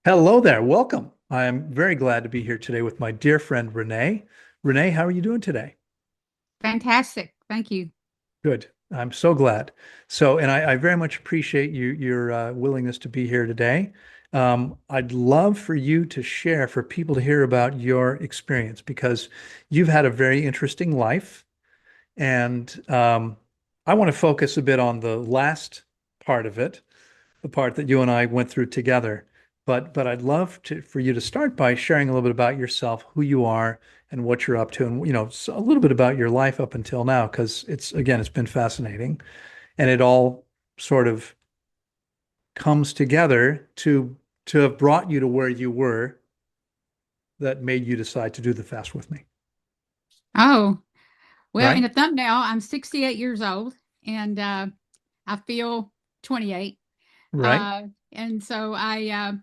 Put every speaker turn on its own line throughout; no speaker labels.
Hello there. Welcome. I am very glad to be here today with my dear friend Renee. Renee, how are you doing today?
Fantastic. Thank you.
Good. I'm so glad. And I very much appreciate your willingness to be here today. I'd love for you to share, for people to hear about your experience because you've had a very interesting life. And I want to focus a bit on the last part of it, the part that you and I went through together. But I'd love for you to start by sharing a little bit about yourself, who you are, and what you're up to, and a little bit about your life up until now, because it's been fascinating, and it all sort of comes together to have brought you to where you were that made you decide to do the fast with me,
Oh, well, in
right?
the thumbnail, I'm 68 years old and I feel 28.
Right.
And so I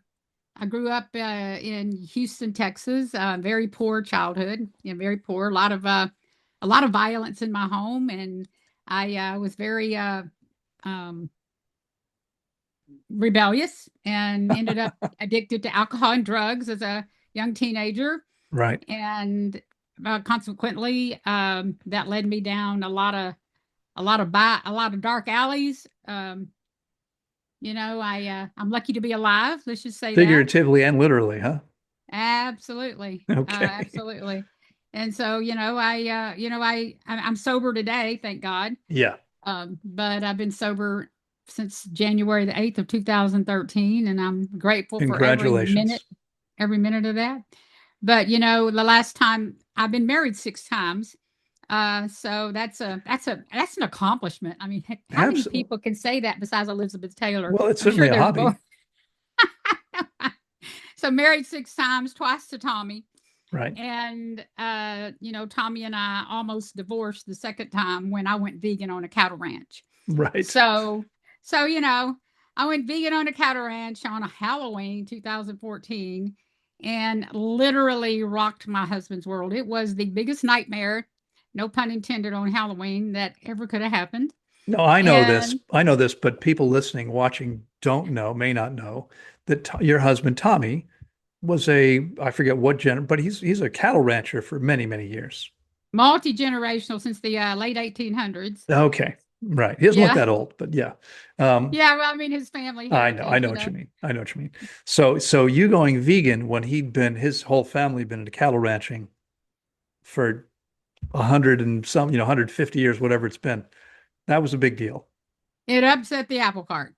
grew up in Houston, Texas. Very poor childhood, very poor. A lot of violence in my home, and I was very um, rebellious and ended up addicted to alcohol and drugs as a young teenager.
Right.
And consequently, that led me down a lot of dark alleys. I'm lucky to be alive. Let's just say that.
Figuratively and literally, huh?
Absolutely,
Okay.
absolutely. And so, I'm sober today, thank God.
Yeah.
But I've been sober since January the 8th of 2013, and I'm grateful for
Congratulations.
every minute of that. But the last time I've been married 6 times. So that's an accomplishment. I mean, how many
Absolutely.
people can say that besides Elizabeth Taylor?
Well, it's
I'm
certainly
sure
a
there's
hobby,
more. So married 6 times, twice to Tommy.
right?
And Tommy and I almost divorced the second time when I went vegan on a cattle ranch.
Right.
So so I went vegan on a cattle ranch on a Halloween 2014 and literally rocked my husband's world. It was the biggest nightmare, no pun intended, on Halloween that ever could have happened.
No, I know this.
And
I know this, but people listening, watching, don't know, may not know that your husband Tommy was I forget what but he's a cattle rancher for many, many years.
multi-generational since the late 1800s.
Okay, right. He doesn't look
Yeah.
that old, but yeah. Um,
Yeah, well, I mean his family
I
heritage,
know what you mean. I know what you mean. So you going vegan when his whole family had been into cattle ranching for 100 and some, 150 years, whatever it's been. That was a big deal.
It upset the apple cart.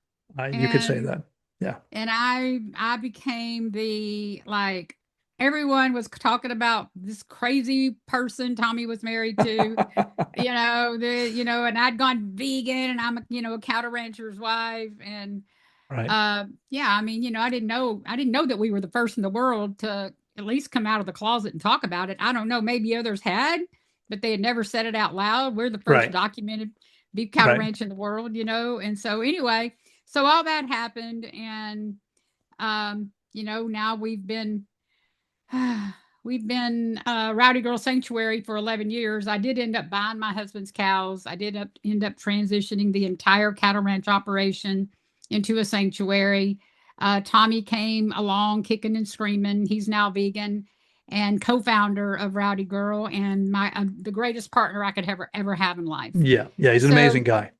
You could say
And
that. Yeah.
I became the like everyone was talking about this crazy person Tommy was married to, and I'd gone vegan and I'm a cattle rancher's wife. And
Right.
yeah, I mean, I didn't know that we were the first in the world to at least come out of the closet and talk about it. I don't know, maybe others had, but they had never said it out loud. We're the first
Right.
documented beef cattle
Right.
ranch in the world. And so anyway, so all that happened, and now we've been Rowdy Girl Sanctuary for 11 years. I did end up buying my husband's cows. I did end up transitioning the entire cattle ranch operation into a sanctuary. Tommy came along kicking and screaming. He's now vegan and co-founder of Rowdy Girl, and my the greatest partner I could ever have in life.
Yeah. Yeah. He's an
So
amazing guy.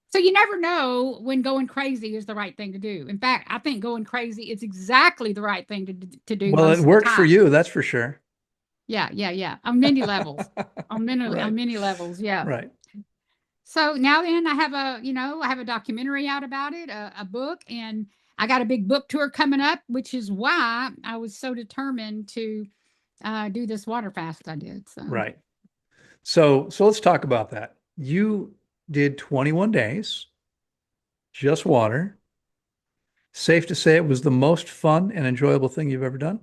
so you never know when going crazy is the right thing to do. In fact, I think going crazy is exactly the right thing to do
Well, it
most of the
worked for
time.
you, that's for sure.
Yeah, yeah, yeah. On many levels. On
Right.
many levels, yeah.
Right.
So now then I have a documentary out about it, a book, and I got a big book tour coming up, which is why I was so determined to do this water fast I did. So
Right. So let's talk about that. You did 21 days, just water. Safe to say it was the most fun and enjoyable thing you've ever done?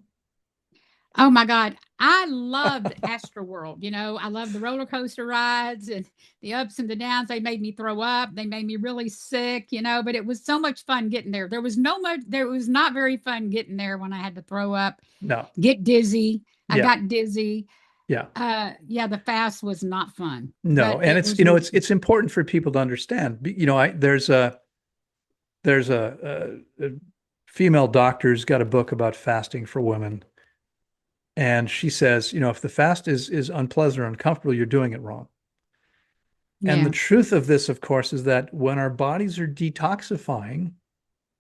oh my God. I loved Astroworld. I loved the roller coaster rides and the ups and the downs. They made me throw up. They made me really sick, but it was so much fun getting there. There was not very fun getting there when I had to throw up,
No.
get dizzy. I
Yeah.
got dizzy.
Yeah.
Yeah, the fast was not fun,
No.
but
And
it
it's,
was really fun.
it's important for people to understand. There's a female doctor's got a book about fasting for women. And she says, if the fast is unpleasant or uncomfortable, you're doing it wrong. And the
Yeah.
truth of this, of course, is that when our bodies are detoxifying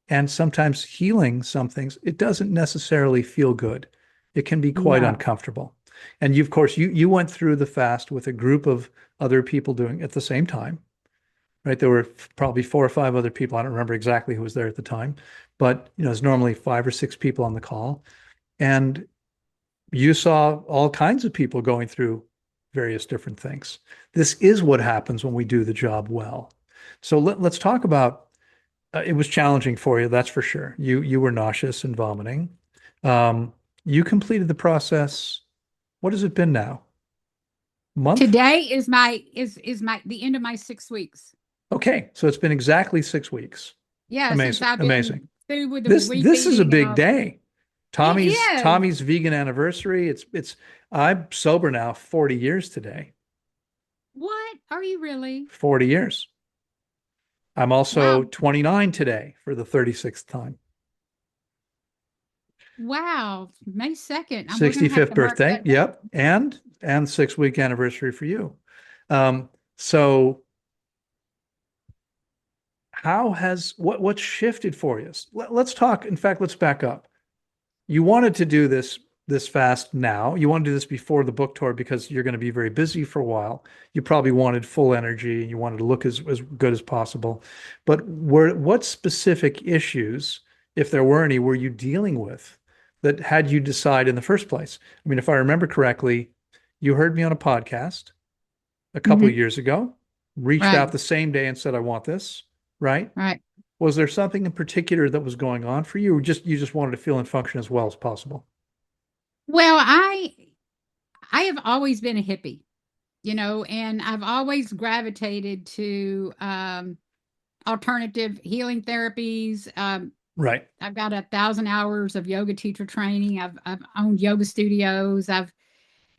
and sometimes healing some things, it doesn't necessarily feel good. It can be quite
No.
uncomfortable. And you, of course, you went through the fast with a group of other people doing it at the same time, right? There were probably 4 or 5 other people. I don't remember exactly who was there at the time, but there's normally 5 or 6 people on the call. And you saw all kinds of people going through various different things. This is what happens when we do the job well. So let's talk about it was challenging for you, that's for sure. You were nauseous and vomiting. You completed the process. What has it been now? Month?
Today is my the end of my 6 weeks.
Okay, so it's been exactly 6 weeks.
Yeah, since
Amazing,
I've
amazing.
been through with the
This is a
refeeding and
big
all that.
day.
It is.
Tommy's vegan anniversary. It's I'm sober now 40 years today.
What? Are you really?
40 years. I'm also
Wow.
29 today for the 36th time.
Wow. May 2nd. We're gonna have
65th
to mark
birthday.
that down.
Yep. And 6 week anniversary for you. So what's shifted for you? Let's talk. In fact, let's back up. You wanted to do this fast now. You want to do this before the book tour because you're going to be very busy for a while. You probably wanted full energy and you wanted to look as good as possible. But what specific issues, if there were any, were you dealing with that had you decide in the first place? I mean, if I remember correctly, you heard me on a podcast a couple of
Mhm.
years ago, reached
Right.
out the same day and said, I want this, right?
Right.
Was there something in particular that was going on for you, or you just wanted to feel and function as well as possible?
Well, I have always been a hippie, and I've always gravitated to alternative healing therapies.
Right.
I've got 1,000 hours of yoga teacher training. I've owned yoga studios. I've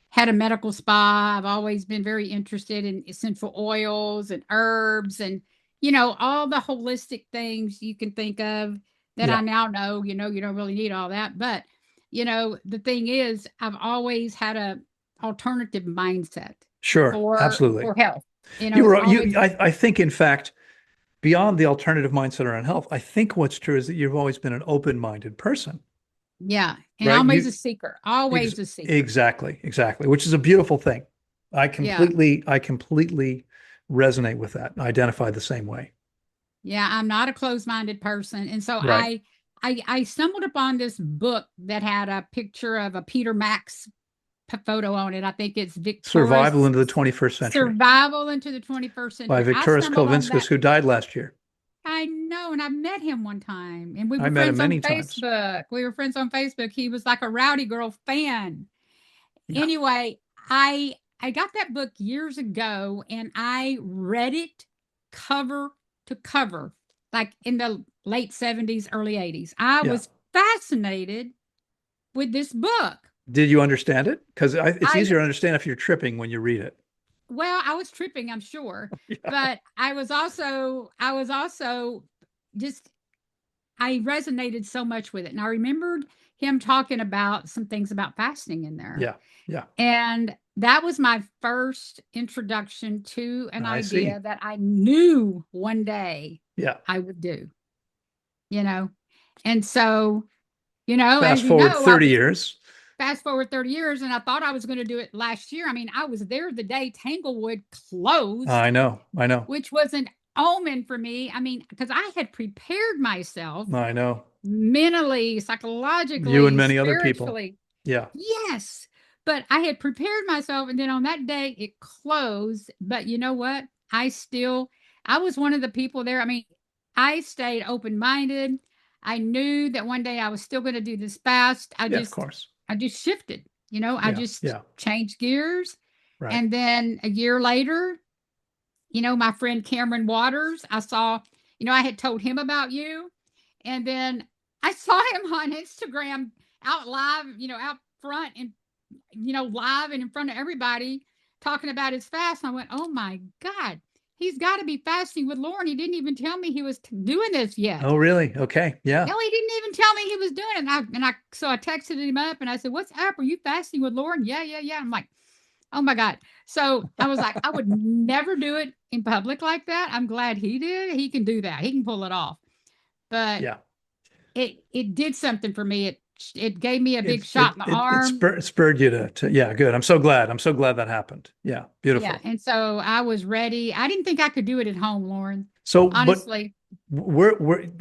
had a medical spa. I've always been very interested in essential oils and herbs and, all the holistic things you can think of that I
Yeah.
now know, you don't really need all that. But, the thing is, I've always had a alternative mindset
Sure.
for
Absolutely.
for health.
You
It's
were
always,
I think in fact, beyond the alternative mindset around health, I think what's true is that you've always been an open-minded person,
yeah, and
right?
always a seeker, always a seeker.
Exactly, which is a beautiful thing.
Yeah.
I completely resonate with that. I identify the same way.
Yeah, I'm not a closed-minded person. And so
Right.
I stumbled upon this book that had a picture of a Peter Max photo on it. I think it's
Survival
Victorious
into the 21st Century
Survival into the 21st
by
Century. I
Victoris
stumbled on
Kulvinskas,
that.
who died last year.
I know, and I met him one time, and we
I
were
met him
friends on
many times.
Facebook. We were friends on Facebook. He was like a Rowdy Girl fan.
Yeah.
Anyway, I got that book years ago and I read it cover to cover, like in the late 70s, early 80s. I
Yeah.
was fascinated with this book.
Did you understand it? Because it's
I
easier to understand if you're tripping when you read it.
Well, I was tripping, I'm sure,
Yeah.
but I was also just I resonated so much with it. And I remembered him talking about some things about fasting in there.
Yeah. Yeah.
And that was my first introduction to an
I see.
idea that I knew one day
Yeah.
I would do, you know. And so, as
Fast
you
forward
know, I
30
was
years.
fast forward 30 years and I thought I was going to do it last year. I mean, I was there the day Tanglewood closed,
I know. I know.
which was an omen for me. I mean, because I had prepared myself
I know.
mentally,
You and
psychologically,
many other people.
spiritually.
Yeah.
Yes. But I had prepared myself. And then on that day, it closed. But you know what? I was one of the people there. I mean, I stayed open minded. I knew that one day I was still going to do this fast.
Yeah, of course.
I just shifted, I
Yeah.
just
Yeah.
changed gears.
Right.
And then a year later, my friend Cameron Waters, I had told him about you. And then I saw him on Instagram out live, out front and, live and in front of everybody talking about his fast. And I went, oh my God, he's got to be fasting with Loren. He didn't even tell me he was doing this yet.
Oh, really? Okay. Yeah.
No, he didn't even tell he was doing it. So I texted him up and I said, "What's up? Are you fasting with Lauren?" Yeah, yeah, yeah. I'm like, "Oh my God." So I was like, I would never do it in public like that. I'm glad he did. He can do that. He can pull it off. But
Yeah.
it did something for me. It gave me a big
It
shot
it
in the
it, it
arm.
spurred you to yeah, good. I'm so glad. I'm so glad that happened. Yeah,
Yeah,
beautiful.
and so I was ready. I didn't think I could do it at home, Lauren.
So, but
Honestly.
we're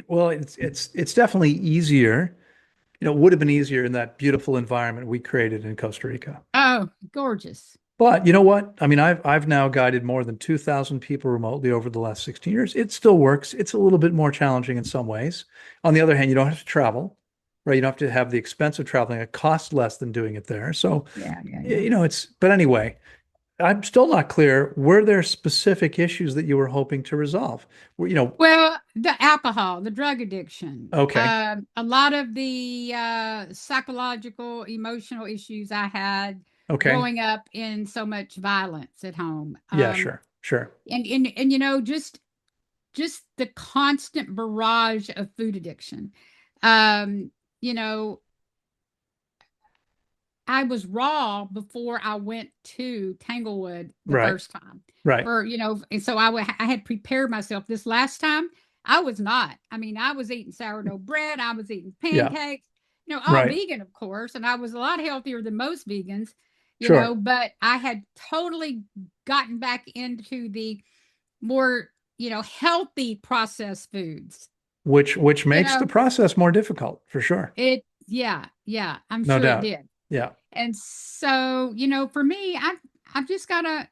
well, it's definitely easier. It would have been easier in that beautiful environment we created in Costa Rica.
Oh, gorgeous.
But you know what? I mean, I've now guided more than 2,000 people remotely over the last 16 years. It still works. It's a little bit more challenging in some ways. On the other hand, you don't have to travel, right? You don't have to have the expense of traveling. It costs less than doing it there. So,
Yeah, yeah, yeah.
but anyway, I'm still not clear. Were there specific issues that you were hoping to resolve?
Well, the alcohol, the drug addiction,
Okay.
a lot of the psychological, emotional issues I had
Okay.
growing up in so much violence at home,
Yeah, sure. Sure.
and just the constant barrage of food addiction. Um, you know, I was raw before I went to Tanglewood the
Right.
first time.
Right.
And so I had prepared myself. This last time, I was not. I mean, I was eating sourdough bread, I was eating
Yeah.
pancakes, all
Right.
vegan, of course, and I was a lot healthier than most vegans,
Sure.
but I had totally gotten back into the more, healthy processed foods.
Which
You
makes the
know,
process more difficult for sure.
yeah, yeah, I'm
No
sure it
doubt.
did.
Yeah.
And so, for me, I've just gotta,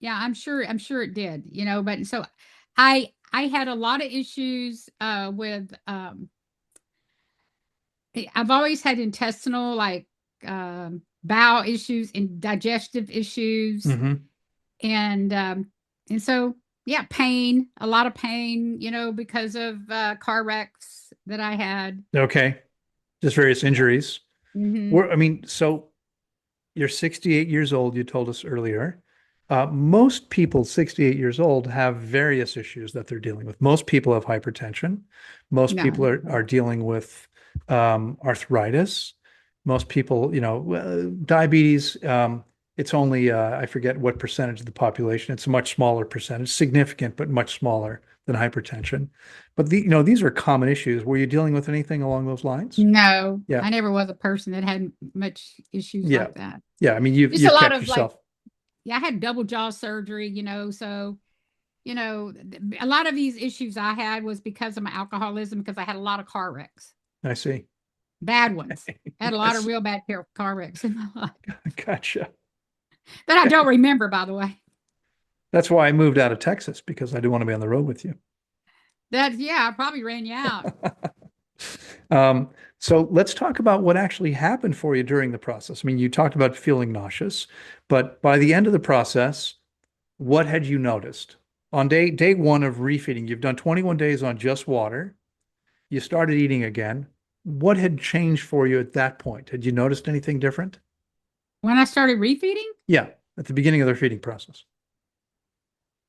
yeah, I'm sure it did, but so I had a lot of issues with I've always had intestinal like bowel issues and digestive issues
Hmm.
and so yeah, pain, a lot of pain, because of car wrecks that I had.
Okay. Just various
Yeah.
injuries.
Hmm.
I mean, so you're 68 years old, you told us earlier. Most people 68 years old have various issues that they're dealing with. Most people have hypertension. Most
No.
people are dealing with arthritis. Most people, diabetes. It's only I forget what percentage of the population. It's a much smaller percentage, significant but much smaller than hypertension. But these are common issues. Were you dealing with anything along those lines?
No,
Yeah,
I never was a person that had much issues
yeah,
like that.
yeah. I mean, you've
Just a
you've
lot
kept
of like,
yourself.
yeah, I had double jaw surgery, so, a lot of these issues I had was because of my alcoholism, because I had a lot of car wrecks,
I see.
bad ones. I had a lot of
Yes.
real bad car wrecks in my life
Gotcha.
that I don't remember, by the way.
That's why I moved out of Texas because I didn't want to be on the road with you.
Yeah, I probably ran you out.
Um, so let's talk about what actually happened for you during the process. I mean, you talked about feeling nauseous, but by the end of the process, what had you noticed? On day one of refeeding, you've done 21 days on just water. You started eating again. What had changed for you at that point? Had you noticed anything different?
When I started refeeding,
Yeah, at the beginning of the feeding process.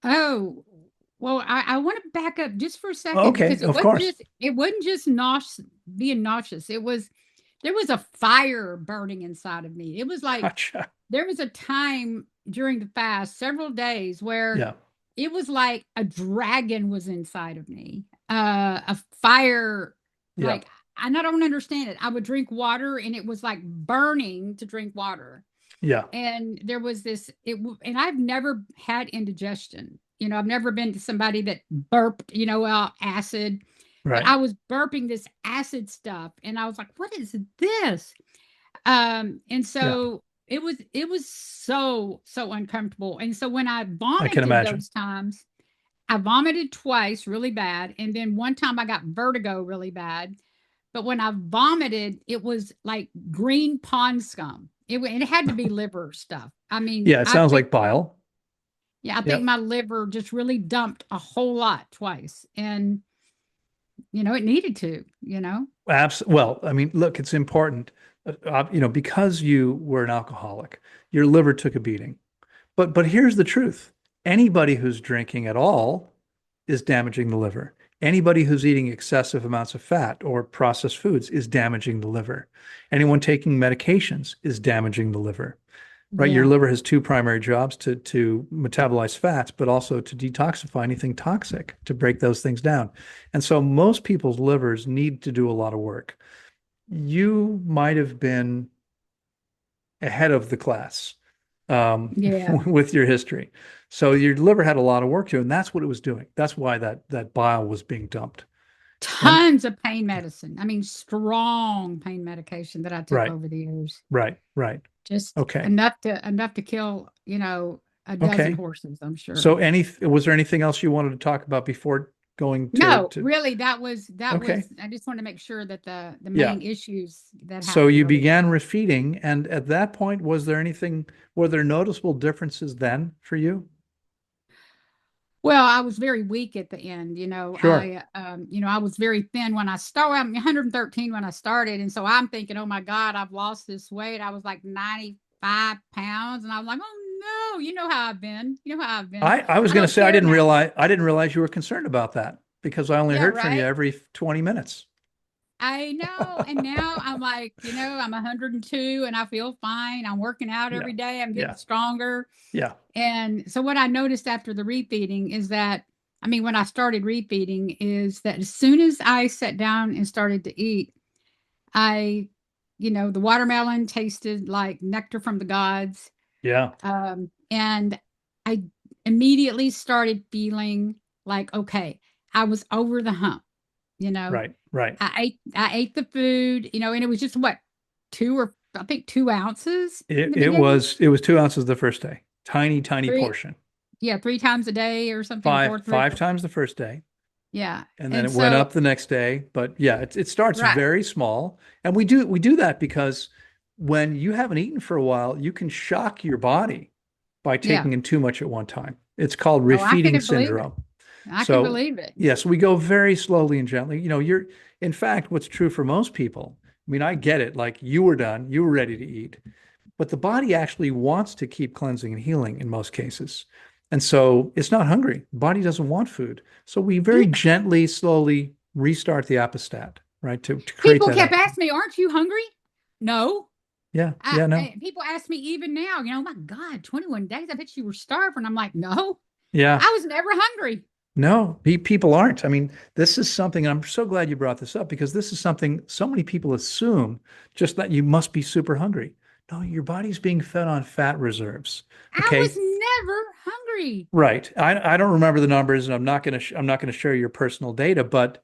oh, well, I want to back up just for a second
Okay,
because
of course.
it wasn't just being nauseous. There was a fire burning inside of me. It was like
Gotcha.
there was a time during the fast, several days, where
Yeah,
it was like a dragon was inside of me. A fire,
yeah,
like, and I don't understand it. I would drink water and it was like burning to drink water.
yeah.
And there was and I've never had indigestion. I've never been to somebody that burped, acid, but
Right.
I was burping this acid stuff and I was like, what is this? And
Yeah,
so it was so uncomfortable. And so when I
I can
vomited
imagine.
those times, I vomited twice really bad. And then one time I got vertigo really bad. But when I vomited, it was like green pond scum. It had to be liver stuff. I mean,
Yeah, it
I
sounds
think
like bile.
yeah, I think
Yep.
my liver just really dumped a whole lot twice. And it needed to.
Well, I mean, look, it's important, because you were an alcoholic, your liver took a beating. But here's the truth. Anybody who's drinking at all is damaging the liver. Anybody who's eating excessive amounts of fat or processed foods is damaging the liver. Anyone taking medications is damaging the liver, right? Your
Yeah.
liver has two primary jobs to metabolize fats, but also to detoxify anything toxic, to break those things down. And so most people's livers need to do a lot of work. You might have been ahead of the class
Yeah.
with your history. So your liver had a lot of work to, and that's what it was doing. That's why that bile was being dumped. And
Tons of pain medicine. I mean, strong pain medication that I took
right,
over the years.
right.
Just
Okay.
enough to kill, a dozen
Okay.
horses, I'm sure.
So was there anything else you wanted to talk about before going
No,
to
really, that was
okay.
I just want to make sure that the
Yeah.
main issues that
So
happened
you
early
began
on.
refeeding, and at that point, were there noticeable differences then for you?
Well, I was very weak at the end,
Sure.
I was very thin when I started. I'm 113 when I started, and so I'm thinking, oh my God, I've lost this weight. I was like 95 pounds, and I was like, oh no, you know how I've been. You know how I've been.
I was
I
going to
don't
say
care now.
I didn't realize you were concerned about that because I only
Yeah,
heard from you
right.
every 20 minutes.
I know. And now I'm like, I'm 102 and I feel fine. I'm working out
Yeah.
every day. I'm getting
Yeah.
stronger.
Yeah.
And so what I noticed after the refeeding is that, I mean, when I started refeeding, is that as soon as I sat down and started to eat, I, the watermelon tasted like nectar from the gods.
Yeah.
And I immediately started feeling like, okay, I was over the hump, you know.
Right. Right.
I ate the food, and it was just what, two or I think 2 ounces in
It
the
it
beginning.
was it was 2 ounces the first day. Tiny, tiny
Three,
portion.
yeah, 3 times a day or something,
Five
four, three,
five
four.
times the first day.
Yeah.
And then
And
it went
so,
up the next day. But yeah, it starts
right.
very small. And we do that because when you haven't eaten for a while, you can shock your body by
Yeah.
taking in too much at one time. It's called
Oh, I
refeeding
couldn't believe it.
syndrome.
I can
So
believe it.
yes, we go very slowly and gently. In fact, what's true for most people, I mean, I get it. Like you were done, you were ready to eat, but the body actually wants to keep cleansing and healing in most cases. And so it's not hungry. The body doesn't want food. So we very
Yeah.
gently, slowly restart the apostat, right? To create
People
that
kept
up.
asking me, "Aren't you hungry?" No.
Yeah, yeah, no.
People ask me even now, "Oh my God, 21 days. I bet you were starving." I'm like, "No,
Yeah.
I was never hungry."
No, people aren't. I mean, this is something, and I'm so glad you brought this up because this is something so many people assume just that you must be super hungry. No, your body's being fed on fat reserves.
I was
Okay.
never hungry.
Right. I don't remember the numbers and I'm not going to share your personal data, but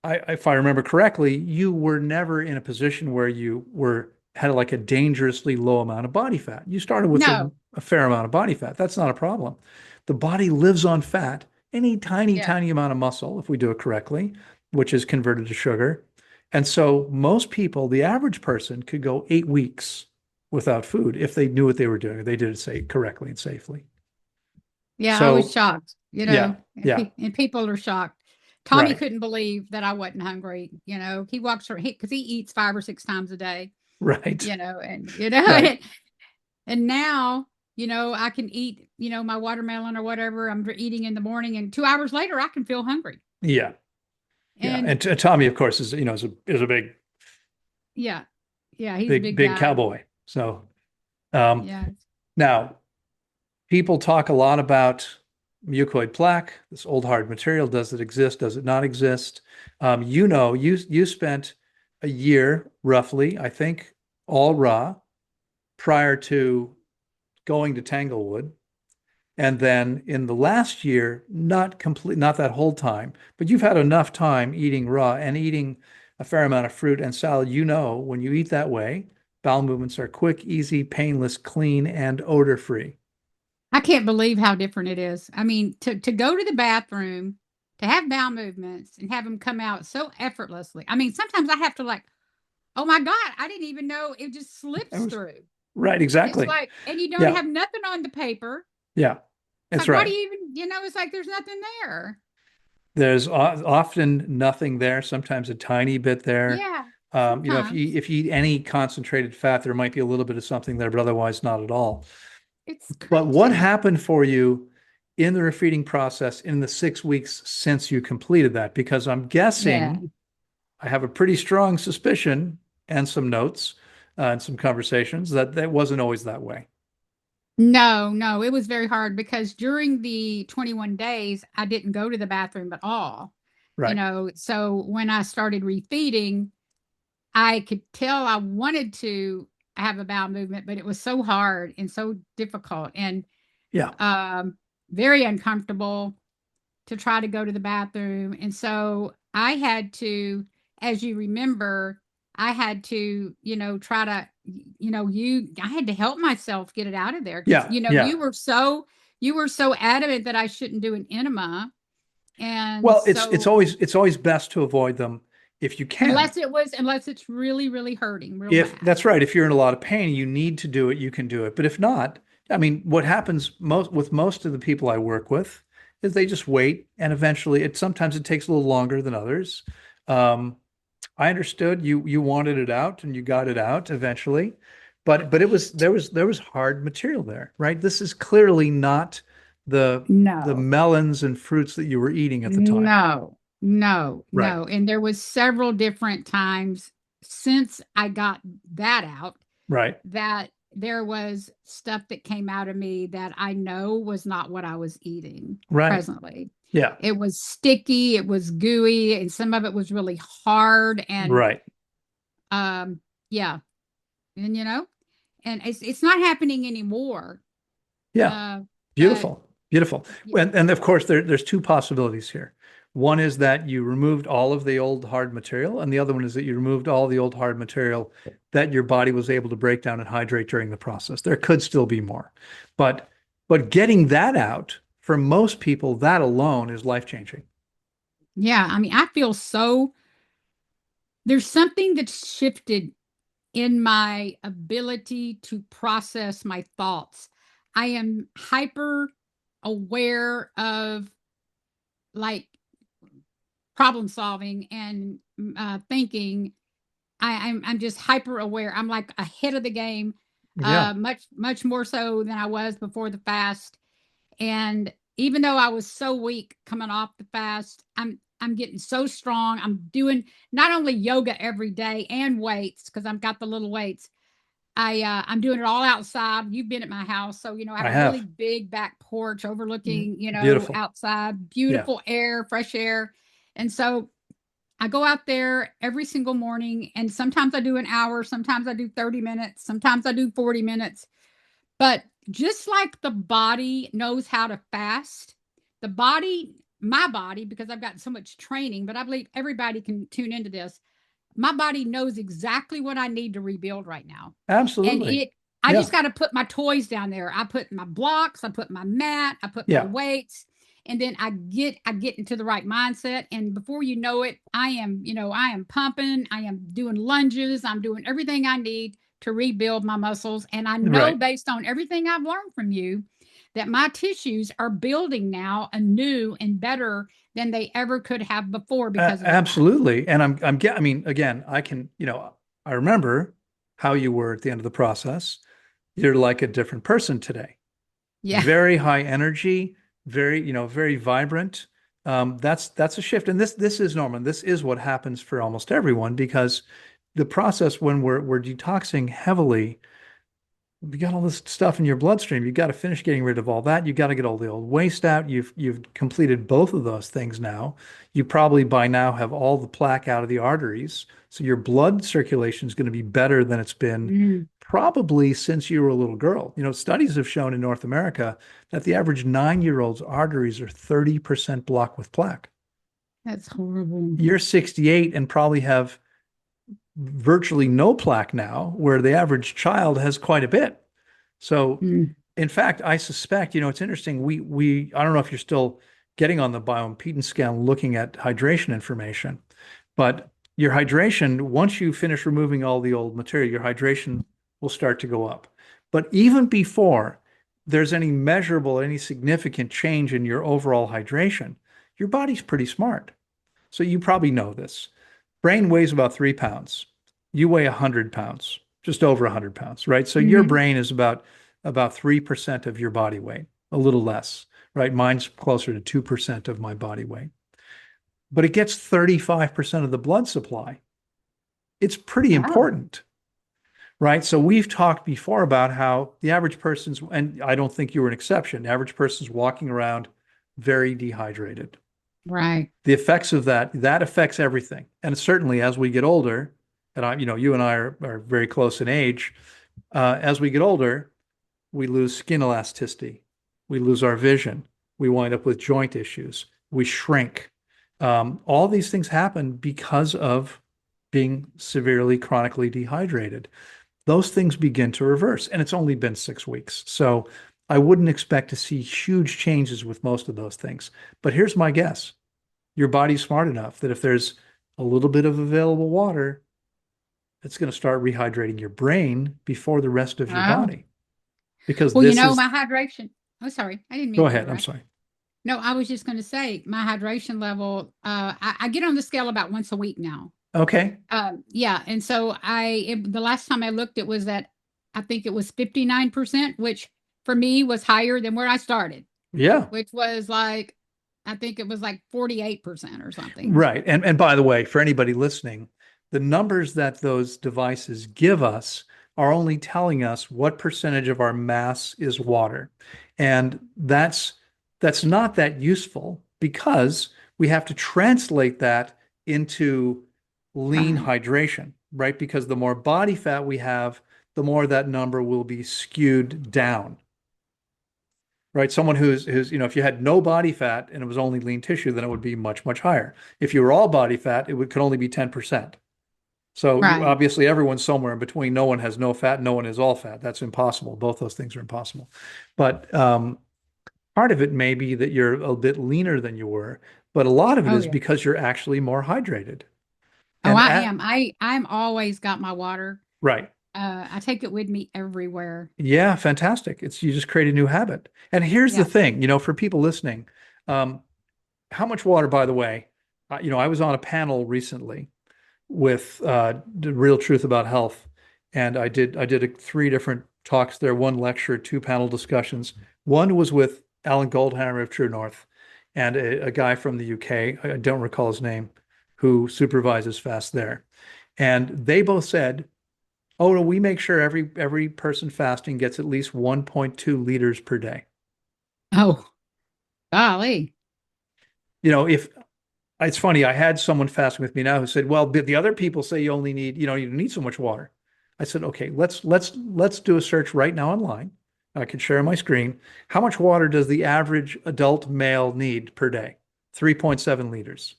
if I remember correctly, you were never in a position where you were had like a dangerously low amount of body fat. You started with
No.
a fair amount of body fat. That's not a problem. The body lives on fat, any tiny,
Yeah.
tiny amount of muscle, if we do it correctly, which is converted to sugar. And so most people, the average person, could go 8 weeks without food if they knew what they were doing. They did it say correctly and safely.
Yeah, I was
So
shocked,
yeah, yeah,
and people are shocked. Tommy
right,
couldn't believe that I wasn't hungry. He walks around because he eats 5 or 6 times a day,
right,
and
right.
and now, I can eat, my watermelon or whatever I'm eating in the morning, and 2 hours later I can feel hungry.
Yeah, yeah.
And
And Tommy, of course, is a
yeah, yeah, he's a
big,
big
big
guy.
cowboy. So um,
Yeah,
now people talk a lot about mucoid plaque, this old hard material. Does it exist? Does it not exist? You spent a year roughly, I think, all raw prior to going to Tanglewood. And then in the last year, not that whole time, but you've had enough time eating raw and eating a fair amount of fruit and salad. When you eat that way, bowel movements are quick, easy, painless, clean, and odor free.
I can't believe how different it is. I mean, to go to the bathroom, to have bowel movements and have them come out so effortlessly. I mean, sometimes I have to like, oh my God, I didn't even know it just
That
slips
was
through.
right,
It's
exactly.
like, and you don't
Yeah,
have nothing on the paper.
yeah,
It's
that's
like, why do
right.
you even, it's like there's nothing there.
There's often nothing there, sometimes a tiny bit there.
Yeah,
If you
sometimes
eat any concentrated fat, there might be a little bit of something there, but otherwise not at all.
it's
But what
crazy.
happened for you in the refeeding process in the 6 weeks since you completed that? Because I'm
Yeah.
guessing I have a pretty strong suspicion and some notes and some conversations that that wasn't always that way.
No, no, it was very hard because during the 21 days, I didn't go to the bathroom at all.
Right.
So when I started refeeding, I could tell I wanted to have a bowel movement, but it was so hard and so difficult and
Yeah.
um, very uncomfortable to try to go to the bathroom. And so I had to, as you remember, I had to, try to, I had to help myself get it out of there because,
Yeah. Yeah.
you were so adamant that I shouldn't do an enema. And
Well, it's
so
always best to avoid them if you can.
unless it's really, really hurting real
If
bad.
that's right, if you're in a lot of pain, you need to do it, you can do it. But if not, I mean, what happens most of the people I work with is they just wait, and eventually, sometimes it takes a little longer than others. Um, I understood you wanted it out and you got it out eventually, but it was there was hard material there, right? This is clearly not the
No.
melons and fruits that you were eating at the time.
No, no,
Right.
no. And there was several different times since I got that out
Right.
that there was stuff that came out of me that I know was not what I was eating
Right.
presently.
Yeah.
It was sticky, it was gooey, and some of it was really hard. And
Right.
um, yeah, and and it's not happening anymore.
Yeah.
Uh, but
Beautiful. Beautiful. And of course, there's two possibilities here. One is that you removed all of the old hard material, and the other one is that you removed all the old hard material that your body was able to break down and hydrate during the process. There could still be more. But getting that out, for most people, that alone is life-changing.
yeah, I mean, I feel so there's something that's shifted in my ability to process my thoughts. I am hyper aware of like problem solving and thinking. I'm just hyper aware. I'm like ahead of the game,
Yeah,
much more so than I was before the fast. And even though I was so weak coming off the fast, I'm getting so strong. I'm doing not only yoga every day and weights because I've got the little weights. I'm doing it all outside. You've been at my house, so I have
I
a really
have.
big back porch overlooking,
Beautiful.
outside,
Yeah.
beautiful air, fresh air. And so I go out there every single morning, and sometimes I do an hour, sometimes I do 30 minutes, sometimes I do 40 minutes. But just like the body knows how to fast, my body, because I've gotten so much training, but I believe everybody can tune into this. My body knows exactly what I need to rebuild right now. And
Absolutely.
I
Yeah.
just got to put my toys down there. I put my blocks, I put my mat, I put my
Yeah.
weights, and then I get into the right mindset. And before you know it, I am pumping, I am doing lunges, I'm doing everything I need to rebuild my muscles. And I know
Right.
based on everything I've learned from you that my tissues are building now anew and better than they ever could have before because of the fast.
Absolutely. And I mean, again, I can, I remember how you were at the end of the process. You're like a different person today.
Yeah.
Very high energy, very, very vibrant. That's a shift. And this is normal. This is what happens for almost everyone because the process when we're detoxing heavily, you got all this stuff in your bloodstream. You've got to finish getting rid of all that. You've got to get all the old waste out. You've completed both of those things now. You probably by now have all the plaque out of the arteries. So your blood circulation is going to be better than it's been
Mm,
probably since you were a little girl. Studies have shown in North America that the average 9-year-old's arteries are 30% blocked with plaque.
that's horrible.
You're 68 and probably have virtually no plaque now, where the average child has quite a bit. So,
Mm,
in fact, I suspect, it's interesting. We I don't know if you're still getting on the bioimpedance scale looking at hydration information, but your hydration, once you finish removing all the old material, your hydration will start to go up. But even before there's any measurable, any significant change in your overall hydration, your body's pretty smart. So you probably know this. Brain weighs about 3 pounds. You weigh 100 pounds, just over 100 pounds, right? So your
mhm.
brain is about 3% of your body weight, a little less, right? Mine's closer to 2% of my body weight, but it gets 35% of the blood supply. It's pretty
Oh,
important, right? So we've talked before about how the average person's, and I don't think you were an exception, the average person's walking around very dehydrated.
right.
The effects of that affects everything. And certainly as we get older, and you and I are very close in age, as we get older, we lose skin elasticity, we lose our vision, we wind up with joint issues, we shrink. All these things happen because of being severely chronically dehydrated. Those things begin to reverse, and it's only been 6 weeks. So I wouldn't expect to see huge changes with most of those things. But here's my guess. Your body's smart enough that if there's a little bit of available water, it's going to start rehydrating your brain before the rest of your
Oh,
body. Because
well,
this is,
my hydration. Oh, sorry. I didn't
go
mean to
ahead, I'm
interrupt.
sorry.
No, I was just going to say my hydration level. I get on the scale about once a week now.
Okay.
Yeah, and so the last time I looked, it was at I think it was 59%, which for me was higher than where I started,
Yeah.
which was like I think it was like 48% or something.
Right. And by the way, for anybody listening, the numbers that those devices give us are only telling us what percentage of our mass is water. And that's not that useful because we have to translate that into lean
Right,
hydration, right? Because the more body fat we have, the more that number will be skewed down, right? Someone who's, if you had no body fat and it was only lean tissue, then it would be much, much higher. If you were all body fat, could only be 10%. So
right.
obviously everyone's somewhere in between. No one has no fat, no one is all fat. That's impossible. Both those things are impossible. But part of it may be that you're a bit leaner than you were, but a lot of it
Oh
is
yeah.
because you're actually more hydrated.
Oh,
And
I am. I'm always got my water.
right.
I take it with me everywhere.
Yeah, fantastic. You just create a new habit. And here's the
Yeah.
thing, for people listening, um, how much water, by the way, I was on a panel recently with The Real Truth About Health, and I did three different talks there, one lecture, two panel discussions. One was with Alan Goldhammer of True North and a guy from the UK, I don't recall his name, who supervises fast there. And they both said, "Oh, no, we make sure every person fasting gets at least 1.2 liters per day."
Oh, golly.
If It's funny. I had someone fasting with me now who said, "Well, the other people say you only need, you don't need so much water." I said, "Okay, let's do a search right now online. I can share my screen. How much water does the average adult male need per day? 3.7 liters.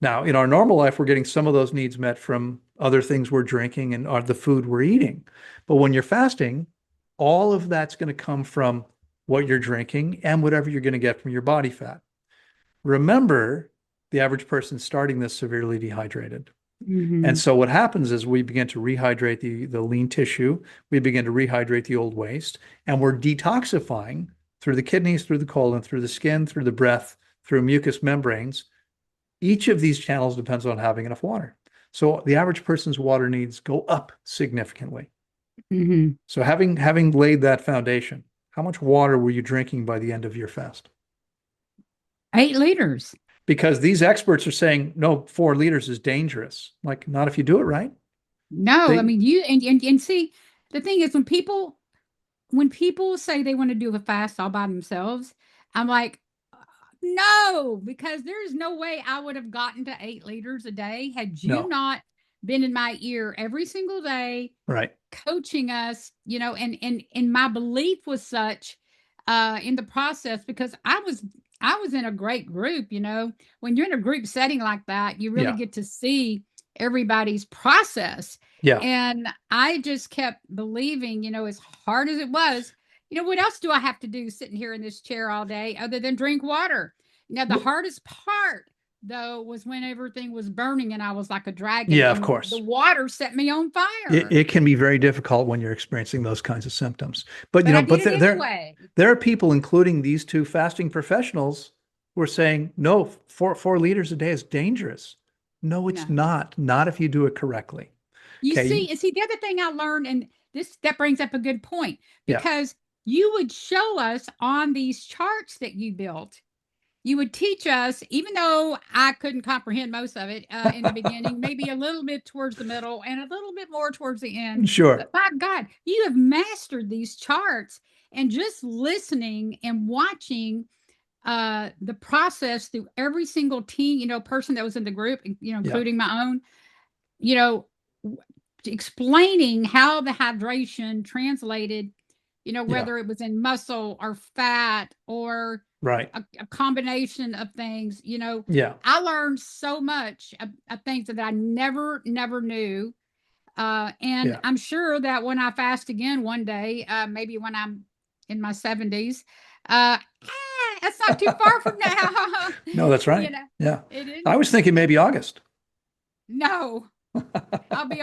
Now, in our normal life, we're getting some of those needs met from other things we're drinking and the food we're eating. But when you're fasting, all of that's going to come from what you're drinking and whatever you're going to get from your body fat. Remember, the average person starting this severely dehydrated. And
Hmm.
so what happens is we begin to rehydrate the lean tissue, we begin to rehydrate the old waste, and we're detoxifying through the kidneys, through the colon, through the skin, through the breath, through mucous membranes. Each of these channels depends on having enough water. So the average person's water needs go up significantly.
Hmm.
So having laid that foundation, how much water were you drinking by the end of your fast?
8 liters.
Because these experts are saying, no, 4 liters is dangerous. Like, not if you do it right.
No, I
They,
mean you and see the thing is when people say they want to do a fast all by themselves, I'm like, no, because there's no way I would have gotten to 8 liters a day had you
no,
not been in my ear every single day
right.
coaching us, and my belief was such in the process because I was in a great group, when you're in a group setting like that, you really
Yeah.
get to see everybody's process.
Yeah.
And I just kept believing, as hard as it was, what else do I have to do sitting here in this chair all day other than drink water? Now, the
Well,
hardest part though was when everything was burning and I was like a dragon
yeah, of
and the
course.
water set me on
It,
fire.
it can be very difficult when you're experiencing those kinds of symptoms. But,
But I
but
did it
there,
anyway.
there are people, including these two fasting professionals, who are saying, no, 4 liters a day is dangerous. No, it's
No.
not. Not if you do it correctly.
You
Okay.
see, and see the other thing I learned, and this that brings up a good point
Yeah.
because you would show us on these charts that you built. You would teach us, even though I couldn't comprehend most of it in the beginning, maybe a little bit towards the middle and a little bit more towards the end.
Sure.
But my God, you have mastered these charts, and just listening and watching the process through every single team, person that was in the group,
Yeah.
including my own, you know, explaining how the hydration translated,
Yeah.
whether it was in muscle or fat or
Right.
a combination of things,
Yeah.
I learned so much of things that I never knew. And
Yeah.
I'm sure that when I fast again one day, maybe when I'm in my 70s, that's not too far from now.
No, that's
you
right.
know,
Yeah.
it is.
I was thinking maybe August.
No, I'll be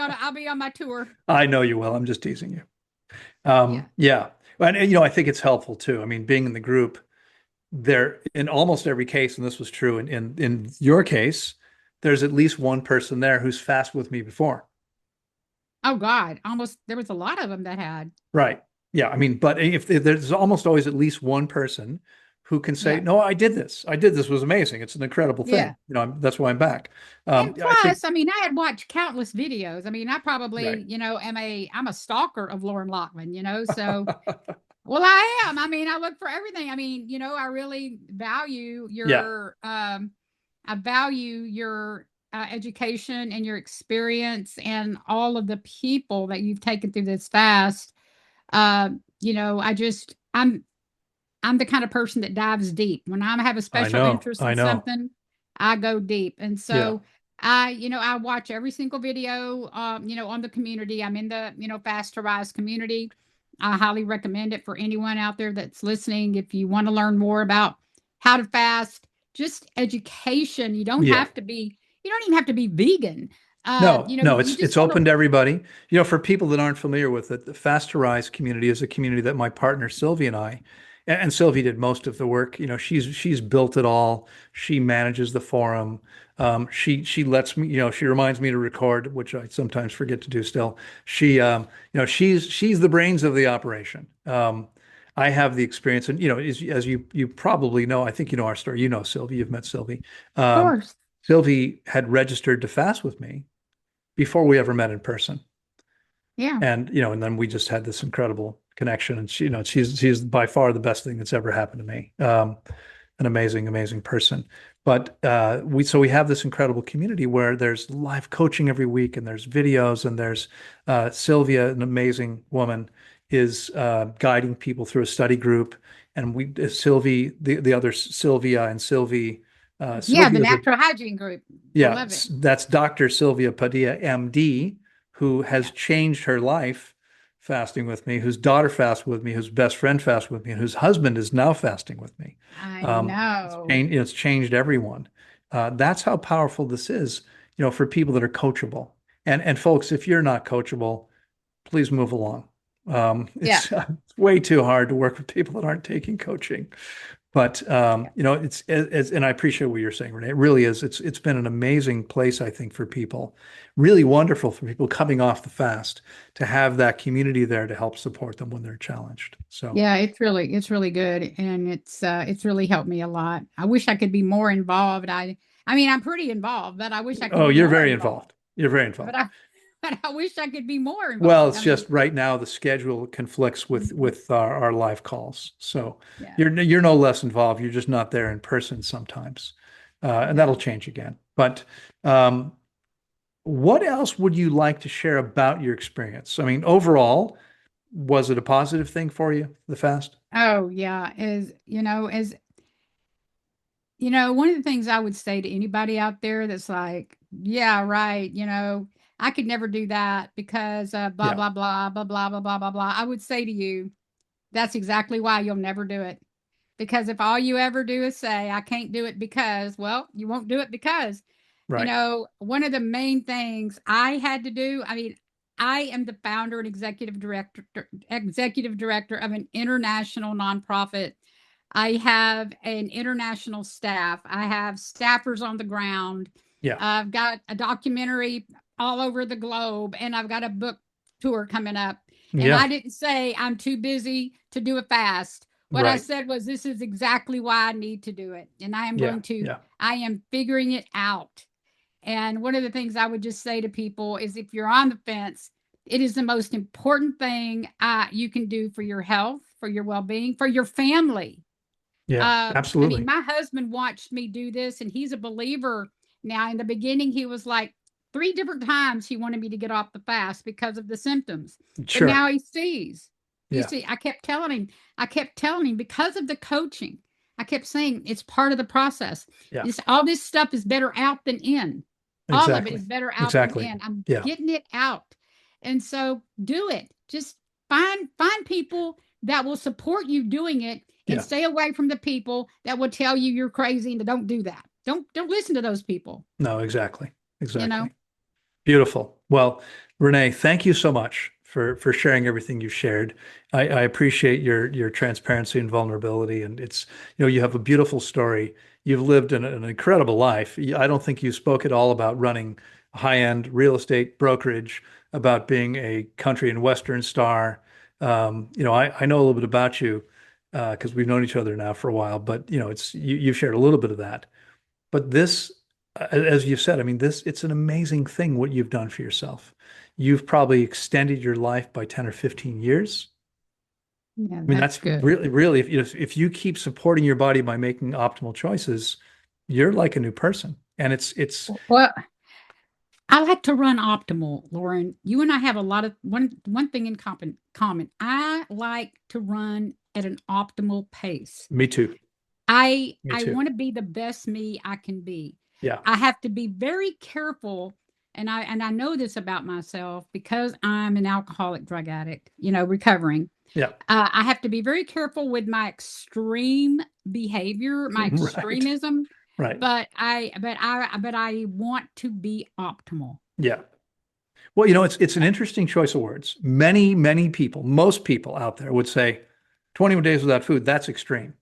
on my tour.
I know you will. I'm just teasing you.
Yeah.
Yeah. And, I think it's helpful too. I mean, being in the group, there in almost every case, and this was true in your case, there's at least one person there who's fasted with me before.
Oh God, almost there was a lot of them that had.
Right. Yeah. I mean, but if there's almost always at least one person who can say,
Yeah.
"No, I did this. I did this. It was amazing. It's an incredible
Yeah.
thing." That's why I'm back.
And
I think,
plus, I mean, I had watched countless videos. I mean, I probably,
right.
I'm a stalker of Loren Lockman, so well, I am. I mean, I look for everything. I mean, I really value
Yeah,
I value your education and your experience and all of the people that you've taken through this fast. I just, I'm the kind of person that dives deep. When I have a
I
special
know.
interest
I
in
know.
something, I go deep. And
Yeah.
so I watch every single video, on the community. I'm in the, Fast to Rise community. I highly recommend it for anyone out there that's listening. If you want to learn more about how to fast, just education.
Yeah.
You don't even have to be vegan.
No, no,
You
it's
just want
open
to,
to everybody. For people that aren't familiar with it, the Fast to Rise community is a community that my partner Sylvie and I, and Sylvie did most of the work. She's built it all. She manages the forum. She lets me, she reminds me to record, which I sometimes forget to do still. She's the brains of the operation. I have the experience, and as you probably know, I think you know our story. You know Sylvie, you've met Sylvie.
of
Um,
course.
Sylvie had registered to fast with me before we ever met in person.
Yeah.
And then we just had this incredible connection. And she's by far the best thing that's ever happened to me. An amazing, amazing person. But we have this incredible community where there's live coaching every week, and there's videos, and there's Sylvia, an amazing woman, is guiding people through a study group. And Sylvie, the other Sylvia and Sylvie,
Yeah. The
Sylvia's a
natural hygiene group. I
yeah,
love it.
that's Dr. Sylvia Padilla, MD, who has
Yeah.
changed her life fasting with me, whose daughter fasts with me, whose best friend fasts with me, and whose husband is now fasting with me.
I
It's
know.
changed, it's changed everyone. That's how powerful this is, for people that are coachable. And folks, if you're not coachable, please move along.
Yeah.
It's way too hard to work with people that aren't taking coaching. But
Yeah.
and I appreciate what you're saying, Renee. It really is. It's been an amazing place, I think, for people. Really wonderful for people coming off the fast to have that community there to help support them when they're challenged. So,
Yeah, it's really good, and it's really helped me a lot. I wish I could be more involved. I mean, I'm pretty involved, but I wish I could
oh,
be
you're
more
very
involved.
involved. You're very
But
involved.
I but I wish I could be more
Well,
involved.
it's
I
just
mean,
right now the schedule conflicts with
mhm,
our live calls. So
yeah,
you're no less involved. You're just not there in person sometimes, and that'll
yeah.
change again. But um, what else would you like to share about your experience? I mean, overall, was it a positive thing for you, the fast?
Oh, yeah. One of the things I would say to anybody out there that's like, yeah, right, I could never do that because blah
Yeah,
blah blah blah blah blah blah blah blah. I would say to you, that's exactly why you'll never do it. Because if all you ever do is say, I can't do it because, well, you won't do it because,
right.
one of the main things I had to do, I mean, I am the founder and executive director of an international nonprofit. I have an international staff. I have staffers on the ground.
Yeah,
I've got a documentary all over the globe, and I've got a book tour coming up. And
Yeah.
I didn't say I'm too busy to do a fast. What I
Right.
said was, this is exactly why I need to do it. And
Yeah. Yeah.
I am figuring it out. And one of the things I would just say to people is, if you're on the fence, it is the most important thing you can do for your health, for your well being, for your family.
Yeah.
I mean,
Absolutely.
my husband watched me do this, and he's a believer now. In the beginning, he was like, three different times he wanted me to get off the fast because of the symptoms. But
Sure.
now he sees. You
Yeah.
see, I kept telling him, because of the coaching, I kept saying it's part of the process.
Yeah.
All this stuff is better out than in. All of it
Exactly.
is better out than
Exactly.
in. I'm
Yeah.
getting it out. And so do it. Just find people that will support you doing it, and
Yeah.
stay away from the people that will tell you you're crazy and don't do that. Don't listen to those people,
No, exactly.
you know.
Exactly. Beautiful. Well, Renee, thank you so much for sharing everything you shared. I appreciate your transparency and vulnerability. And it's, you have a beautiful story. You've lived an incredible life. I don't think you spoke at all about running a high-end real estate brokerage, about being a country and western star. I know a little bit about you because we've known each other now for a while, but you've shared a little bit of that. But this, as you said, I mean, it's an amazing thing what you've done for yourself. You've probably extended your life by 10 or 15 years.
Yeah,
I mean,
that's
that's
good.
really, if you keep supporting your body by making optimal choices, you're like a new person. And it's
Well, I like to run optimal, Loren. You and I have a lot of one thing in common. I like to run at an optimal pace.
me too. Me
I
too.
want to be the best me I can be.
Yeah.
I have to be very careful, and I know this about myself because I'm an alcoholic drug addict, recovering.
Yeah.
I have to be very careful with my extreme behavior, my
Right.
extremism,
Right.
but I want to be optimal.
Yeah. Well, it's an interesting choice of words. Many people, most people out there would say 21 days without food, that's extreme.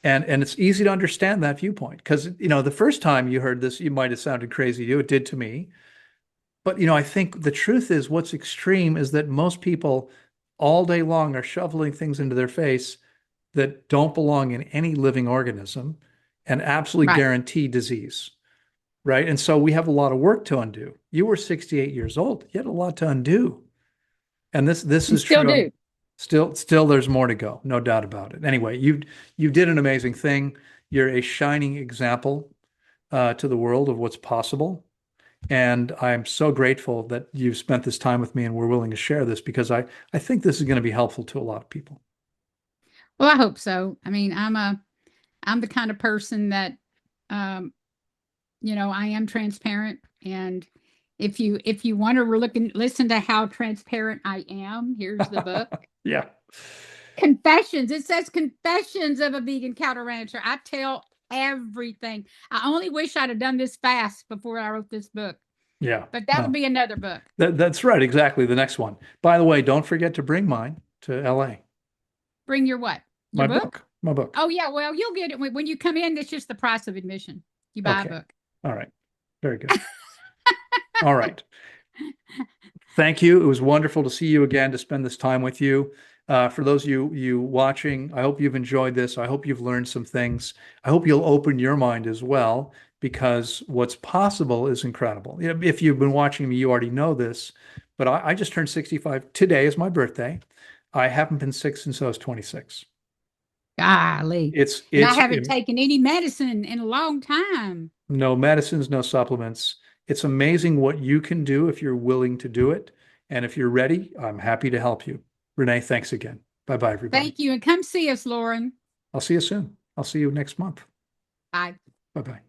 And it's easy to understand that viewpoint because the first time you heard this, you might have sounded crazy to you. It did to me. But I think the truth is what's extreme is that most people all day long are shoveling things into their face that don't belong in any living organism and absolutely
Right.
guarantee disease. Right. And so we have a lot of work to undo. You were 68 years old. You had a lot to undo. And this
You
is
still
true.
do.
Still there's more to go, no doubt about it. Anyway, you did an amazing thing. You're a shining example to the world of what's possible. And I'm so grateful that you've spent this time with me and we're willing to share this because I think this is going to be helpful to a lot of people.
Well, I hope so. I mean, I'm the kind of person that, um, I am transparent. And if you want to listen to how transparent I am, here's the book.
Yeah.
Confessions. It says Confessions of a Vegan Cattle Rancher. I tell everything. I only wish I'd have done this fast before I wrote this book,
Yeah.
but that'll
No.
be another book.
That's right. Exactly. The next one. By the way, don't forget to bring mine to LA.
Bring your what? Your
My
book?
book. My book.
Oh yeah, well, you'll get it when you come in. It's just the price of admission. You buy a
Okay.
book.
All right. Very good. All right. Thank you. It was wonderful to see you again, to spend this time with you. For those of you watching, I hope you've enjoyed this. I hope you've learned some things. I hope you'll open your mind as well, because what's possible is incredible. If you've been watching me, you already know this, but I just turned 65. Today is my birthday. I haven't been sick since I was 26.
Golly.
It's
And I
it's
haven't taken any medicine in a long time.
no medicines, no supplements. It's amazing what you can do if you're willing to do it. And if you're ready, I'm happy to help you. Renee, thanks again. Bye bye, everybody.
Thank you. And come see us, Loren.
I'll see you soon. I'll see you next month.
Bye.
Bye bye.